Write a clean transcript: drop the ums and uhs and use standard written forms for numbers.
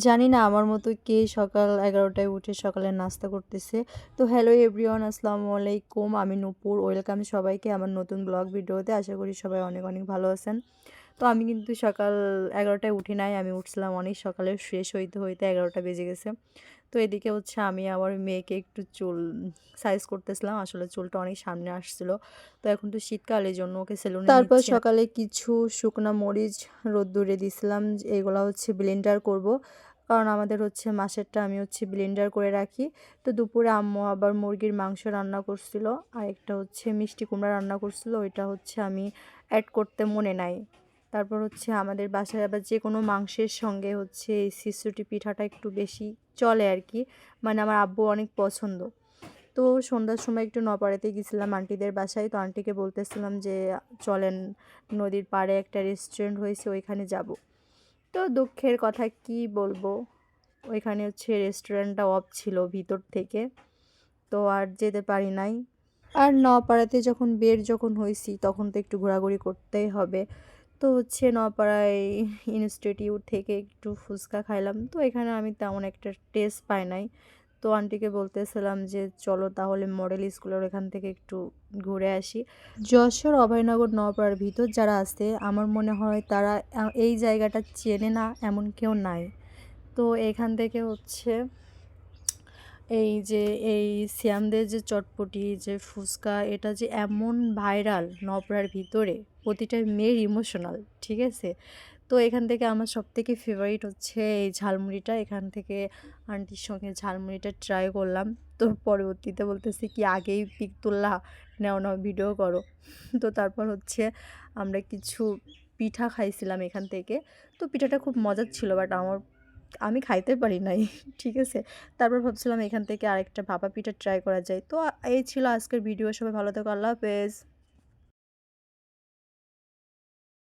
জানি না আমার মতো কে সকাল ১১টায় উঠে সকালের নাস্তা করতেছে। তো হ্যালো এভরিওয়ান, আসসালামু আলাইকুম। আমি নূপুর। ওয়েলকাম সবাইকে আমার নতুন ব্লগ ভিডিওতে। আশা করি সবাই অনেক, অনেক ভালো আছেন। তো আমি কিন্তু সকাল ১১টায় উঠি নাই। আমি উঠছিলাম অনেক সকালে, ফ্রেশ হইতে, হইতে ১১টা বেজে গেছে। তো এদিকে হচ্ছে আমি আমার মেয়েকে একটু চুল সাইজ করতেছিলাম। আসলে চুলটা অনেক সামনে আসছিল। তো এখন তো শীতকাল, এজন্য ওকে সেলুনে তারপর নিচ্ছি না। সকালে কিছু শুকনা মরিচ রোদ্দুরে দিছিলাম। এগুলা হচ্ছে ব্লেন্ডার করব। কারণ আমাদের হচ্ছে মাসেরটা আমি হচ্ছে ব্লেন্ডার করে রাখি। তো দুপুরে আম্মু আবার মুরগির মাংস রান্না করছিল। আর একটা হচ্ছে মিষ্টি কুমড়া রান্না করছিল। ওইটা হচ্ছে আমি অ্যাড করতে মনে নাই। তারপর হচ্ছে আমাদের বাসায় আবার যে কোনো মাংসের সঙ্গে হচ্ছে এই ছিচুটি পিঠাটা একটু বেশি চলে আর কি। মানে আমার আব্বু অনেক পছন্দ। তো সন্ধ্যার সময় একটু নপাড়াতে গেছিলাম আন্টিদের বাসায়। তো আন্টিকে বলতেছিলাম যে চলেন, নদীর পাড়ে একটা রেস্টুরেন্ট হয়েছে, ওইখানে যাব। তো দুঃখের কথা কি বলবো, ওইখানে হচ্ছে রেস্টুরেন্টটা অফ ছিল ভিতর থেকে। তো আর যেতে পারি নাই। আর নওপাড়াতে যখন হয়েছি তখন তো একটু ঘোরাঘুরি করতেই হবে। তো হচ্ছে নওপাড়ায় ইনস্টিটিউট থেকে একটু ফুচকা খাইলাম। তো এখানে আমি তেমন একটা টেস্ট পাই নাই। তো আন্টিকে বলতেছিলাম যে চলো তাহলে মডেল স্কুলের এখান থেকে একটু ঘুরে আসি। যশোর, অভয়নগর, নওপাড়ার ভিতর যারা আছে আমার মনে হয় তারা এই জায়গাটা চেনে না এমন কেউ নাই। তো এখান থেকে হচ্ছে এই যে এই সিয়ামদের যে চটপটি, যে ফুচকা, এটা যে এমন ভাইরাল নওপাড়ার ভিতরে, প্রতিটা মেয়ের ইমোশনাল, ঠিক আছে? তো এখান থেকে আমার সবথেকে ফেভারিট হচ্ছে এই ঝালমুড়িটা। এখান থেকে আন্টির সঙ্গে ঝালমুড়িটা ট্রাই করলাম। তো পরবর্তীতে বলতেছি কি আগেই পিক তুললা, নাও নাও ভিডিও করো। তো তারপর হচ্ছে আমরা কিছু পিঠা খাইছিলাম এখান থেকে। তো পিঠাটা খুব মজার ছিল, বাট আমি খাইতে পারি নাই। ঠিক আছে? তারপর ভাবছিলাম এখান থেকে আরেকটা ভাপা পিঠা ট্রাই করা যায়। তো এই ছিল আজকের ভিডিও। সবাই ভালো থেকো। আল্লাহ হাফেজ।